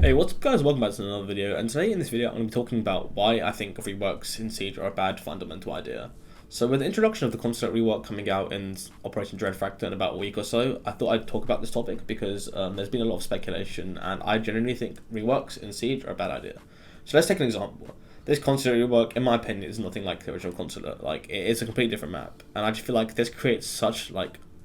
Hey, what's up guys, welcome back to another video, and today in this video I'm going to be talking about why I think reworks in Siege are a bad fundamental idea. So with the introduction of the constant rework coming out in Operation Dreadfactor in about a week or so, I thought I'd talk about this topic because there's been a lot of speculation and I genuinely think reworks in Siege are a bad idea. So let's take an example. This consular rework, in my opinion, is nothing like the original consular. Like, it is a completely different map, and I just feel like this creates such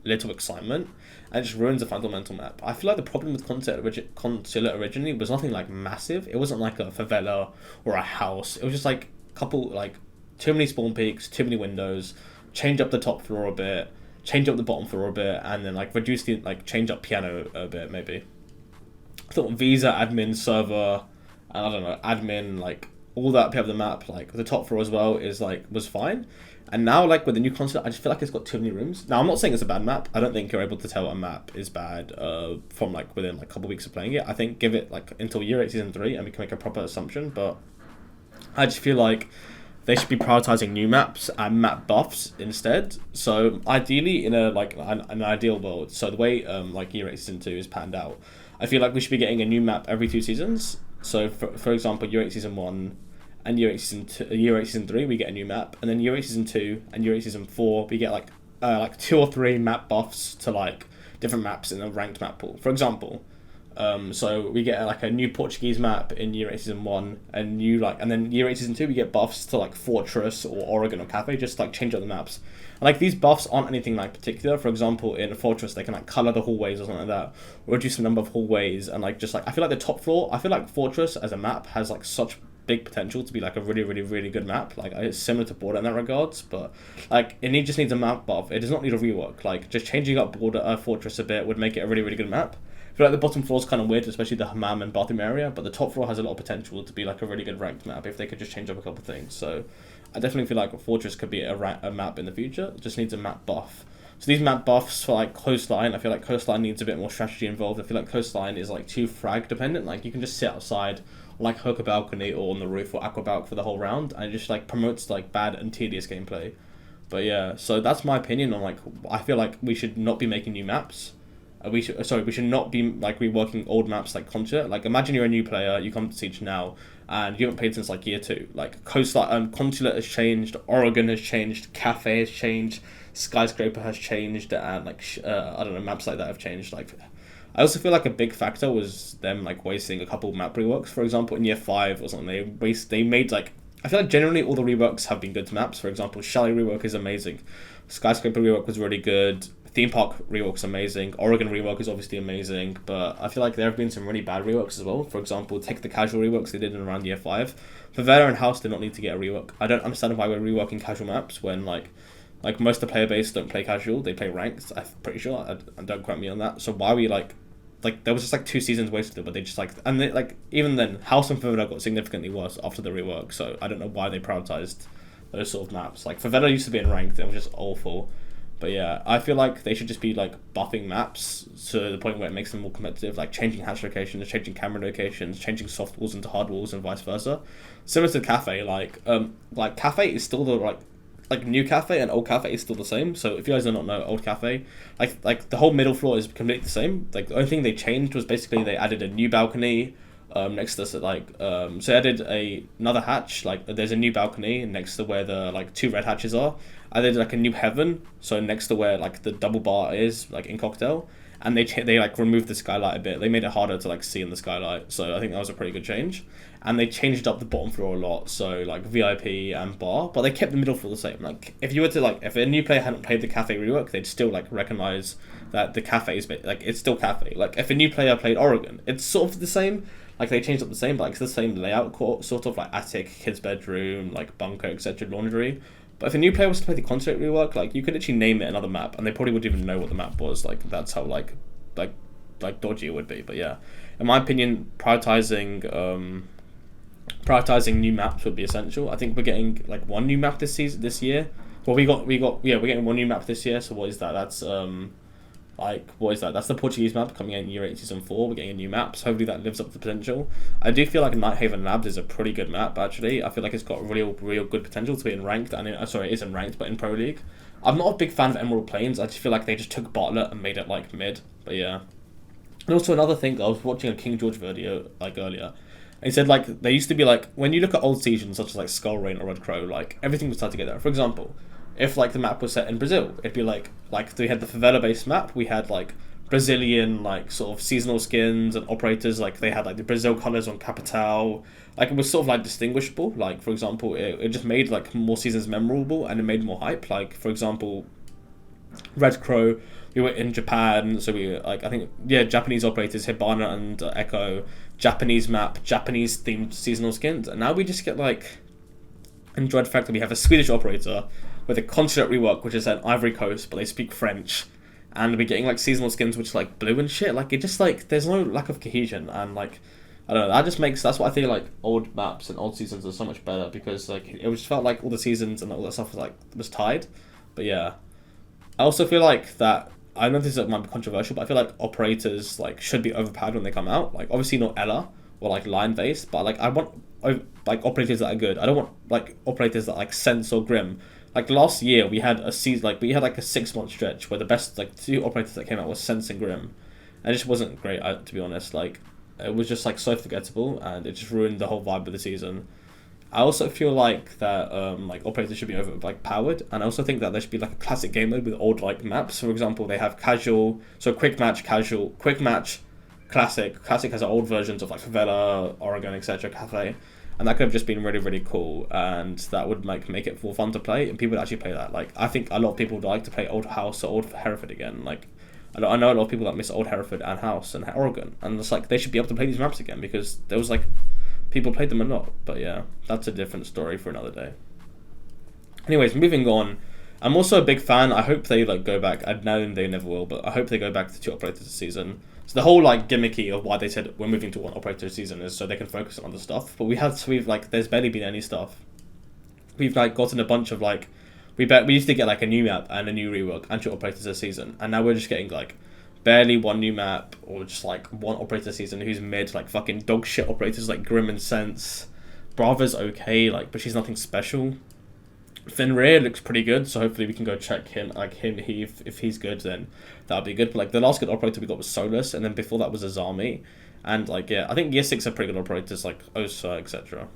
little excitement and it just ruins the fundamental map. I feel like the problem with Consular originally was nothing like massive. It wasn't like a favela or a house. It was just like a couple, like, too many spawn peaks, too many windows, change up the top floor a bit, change up the bottom floor a bit, and then like reduce the, like, change up piano a bit maybe. I thought Visa, admin, server, and I don't know, admin, like all that part of the map, like the top floor as well, was fine. And now, like, with the new concept, I just feel like it's got too many rooms. Now, I'm not saying it's a bad map. I don't think you're able to tell a map is bad from, like, within, like, a couple of weeks of playing it. I think give it, like, until Year 8 Season 3 and we can make a proper assumption. But I just feel like they should be prioritizing new maps and map buffs instead. So, ideally, in a, like, an ideal world, so the way, like, Year 8 Season 2 is panned out, I feel like we should be getting a new map every 2 seasons. So, for example, Year 8 Season 1... and Year 8 Season 3 we get a new map, and then Year 8 Season 2 and Year 8 Season 4 we get like 2 or 3 map buffs to like different maps in a ranked map pool. For example, so we get like a new Portuguese map in Year 8 Season 1 and then Year 8 Season 2 we get buffs to like Fortress or Oregon or Cafe, just like change up the maps. And, like, these buffs aren't anything like particular. For example, in Fortress they can like color the hallways or something like that, or reduce the number of hallways, and like just like I feel like the top floor, I feel like Fortress as a map has like such big potential to be like a really good map. Like, it's similar to Border in that regards, but like just needs a map buff. It does not need a rework. Like, just changing up Border Fortress a bit would make it a really good map. I feel like the bottom floor is kind of weird, especially the hammam and bathroom area, but the top floor has a lot of potential to be like a really good ranked map if they could just change up a couple of things. So I definitely feel like Fortress could be a map in the future. It just needs a map buff. So these map buffs for like Coastline, I feel like Coastline needs a bit more strategy involved. I feel like Coastline is like too frag dependent. Like, you can just sit outside, like hook a balcony or on the roof or aquabalc for the whole round, and it just like promotes like bad and tedious gameplay. But yeah, so that's my opinion on, like, I feel like we should not be making new maps. We should not be like reworking old maps like Concha. Like, imagine you're a new player, you come to Siege now, and you haven't played since like year 2. Like, Coastline, Consulate has changed, Oregon has changed, Cafe has changed, Skyscraper has changed, and like I don't know, maps like that have changed. Like, I also feel like a big factor was them like wasting a couple map reworks. For example, in year 5 or something, they made like, I feel like generally all the reworks have been good to maps. For example, Chalet rework is amazing, Skyscraper rework was really good, Theme Park rework is amazing, Oregon rework is obviously amazing, but I feel like there have been some really bad reworks as well. For example, take the casual reworks they did in around year 5. Favela and House did not need to get a rework. I don't understand why we're reworking casual maps when like most of the player base don't play casual, they play ranked, I'm pretty sure, and don't quote me on that. So why are we like there was just like 2 seasons wasted, but they just like, and they, like, even then House and Favela got significantly worse after the rework, so I don't know why they prioritized those sort of maps. Like, Favela used to be in ranked, it was just awful. But yeah, I feel like they should just be like buffing maps to the point where it makes them more competitive, like changing hatch locations, changing camera locations, changing soft walls into hard walls, and vice versa. Similar to Cafe, like Cafe is still the like new Cafe and old Cafe is still the same. So if you guys do not know, old Cafe, like the whole middle floor is completely the same. Like, the only thing they changed was basically they added a new balcony next to so they added another hatch. Like, there's a new balcony next to where the like 2 red hatches are. I did like a new heaven, so next to where like the double bar is, like in Cocktail, and they like removed the skylight a bit. They made it harder to like see in the skylight, so I think that was a pretty good change. And they changed up the bottom floor a lot, so like VIP and bar, but they kept the middle floor the same. Like, if you were to like, if a new player hadn't played the Cafe rework, they'd still like recognize that the Cafe is like, it's still Cafe. Like, if a new player played Oregon, it's sort of the same. Like, they changed up the same, but like it's the same layout, sort of like attic, kids' bedroom, like bunker, etc., laundry. But if a new player was to play the concept rework, like, you could actually name it another map, and they probably wouldn't even know what the map was. Like, that's how like dodgy it would be. But yeah, in my opinion, prioritizing new maps would be essential. I think we're getting like 1 new map this year. Well, we're getting 1 new map this year. So what is that? That's what is that? That's the Portuguese map coming out in Year 8 Season 4. We're getting a new map, so hopefully that lives up to the potential. I do feel like Nighthaven Labs is a pretty good map, actually. I feel like it's got real good potential to be in ranked, and it isn't ranked, but in Pro League. I'm not a big fan of Emerald Plains. I just feel like they just took Bartlett and made it like mid, but yeah. And also another thing, I was watching a King George video like earlier. And he said like they used to be like when you look at old seasons such as like Skull Rain or Red Crow, like everything was tied together. For example, if like the map was set in Brazil, it'd be like we had the favela based map, we had like Brazilian like sort of seasonal skins and operators, like they had like the Brazil colors on Capital, like it was sort of like distinguishable. Like for example, it just made like more seasons memorable and it made more hype. Like for example, Red Crow, we were in Japan, so we like I think Japanese operators, Hibana and Echo, Japanese map, Japanese themed seasonal skins, and now we just get like enjoyed the fact that we have a Swedish operator with a consulate rework, which is an Ivory Coast, but they speak French, and we're getting like seasonal skins which are like blue and shit. Like it just like there's no lack of cohesion, and like I don't know, that's why I feel like old maps and old seasons are so much better, because like it just felt like all the seasons and all that stuff was tied. But yeah, I also feel like that I know this might be controversial, but I feel like operators like should be overpowered when they come out. Like obviously not Ella or like line based, but like I want like operators that are good. I don't want like operators that like Sense or Grim. Like last year we had a season, like we had like a 6-month stretch where the best like 2 operators that came out was Sense and Grim, and it just wasn't great, to be honest. Like it was just like so forgettable, and it just ruined the whole vibe of the season. I also feel like that like operators should be powered, and I also think that there should be like a classic game mode with old like maps. For example, they have casual, so quick match, casual, quick match, classic. Classic has old versions of like Favela, Oregon, etc. Cafe, and that could have just been really really cool, and that would like make it more fun to play, and people would actually play that. Like I think a lot of people would like to play Old House or Old Hereford again. Like I know a lot of people that miss Old Hereford and House and Oregon, and it's like they should be able to play these maps again, because there was like people played them a lot. But yeah, that's a different story for another day. Anyways, moving on. I'm also a big fan. I hope they like go back. I know they never will, but I hope they go back to 2 operators this season. So the whole like gimmicky of why they said we're moving to 1 operator this season is so they can focus on other stuff. But we've like there's barely been any stuff. We've like gotten a bunch of like we used to get like a new map and a new rework and 2 operators this season, and now we're just getting like barely 1 new map, or just like 1 operator season who's mid, like fucking dog shit operators like Grim and Sense. Brava's okay, like, but she's nothing special. Fenrir looks pretty good, so hopefully we can go check him. If he's good, then that'll be good. But like the last good operator we got was Solus, and then before that was Azami, and like yeah, I think year 6 are pretty good operators like Osa, etc.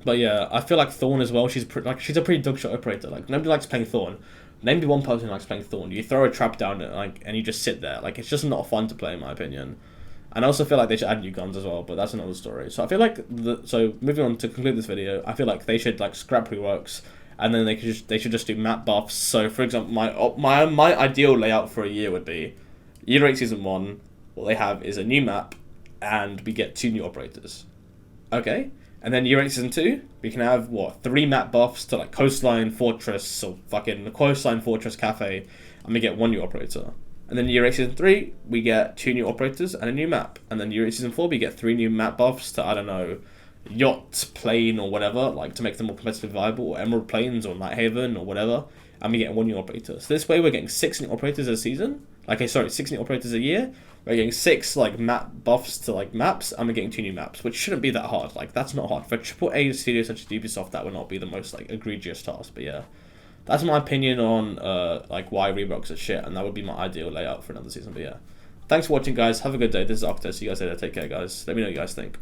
But yeah, I feel like Thorn as well. She's a pretty dog shit operator. Like nobody likes playing Thorn. Name me 1 person who likes playing Thorn. You throw a trap down and you just sit there. Like it's just not fun to play in my opinion. And I also feel like they should add new guns as well, but that's another story. So I feel like so moving on to conclude this video, I feel like they should like scrap reworks, and then they should just do map buffs. So for example, my ideal layout for a year would be Year 8 Season 1, what they have is a new map, and we get 2 new operators. Okay? And then Year 8 Season 2, we can have, 3 map buffs to like Coastline, Fortress, or fucking Coastline, Fortress, Cafe, and we get 1 new operator. And then Year 8 Season 3, we get 2 new operators and a new map. And then Year 8 Season 4, we get 3 new map buffs to, I don't know, Yacht, Plane, or whatever, like to make them more competitively viable, or Emerald Plains, or Nighthaven, or whatever. And we get 1 new operator. So this way we're getting 6 new operators a season. 6 new operators a year. We're getting 6 like map buffs to like maps, and we're getting 2 new maps, which shouldn't be that hard. Like that's not hard for AAA studio such as Ubisoft. That would not be the most like egregious task. But yeah, that's my opinion on like why REWORKS are shit, and that would be my ideal layout for another season. But yeah, thanks for watching, guys. Have a good day. This is Arktes. See you guys later. Take care, guys. Let me know what you guys think.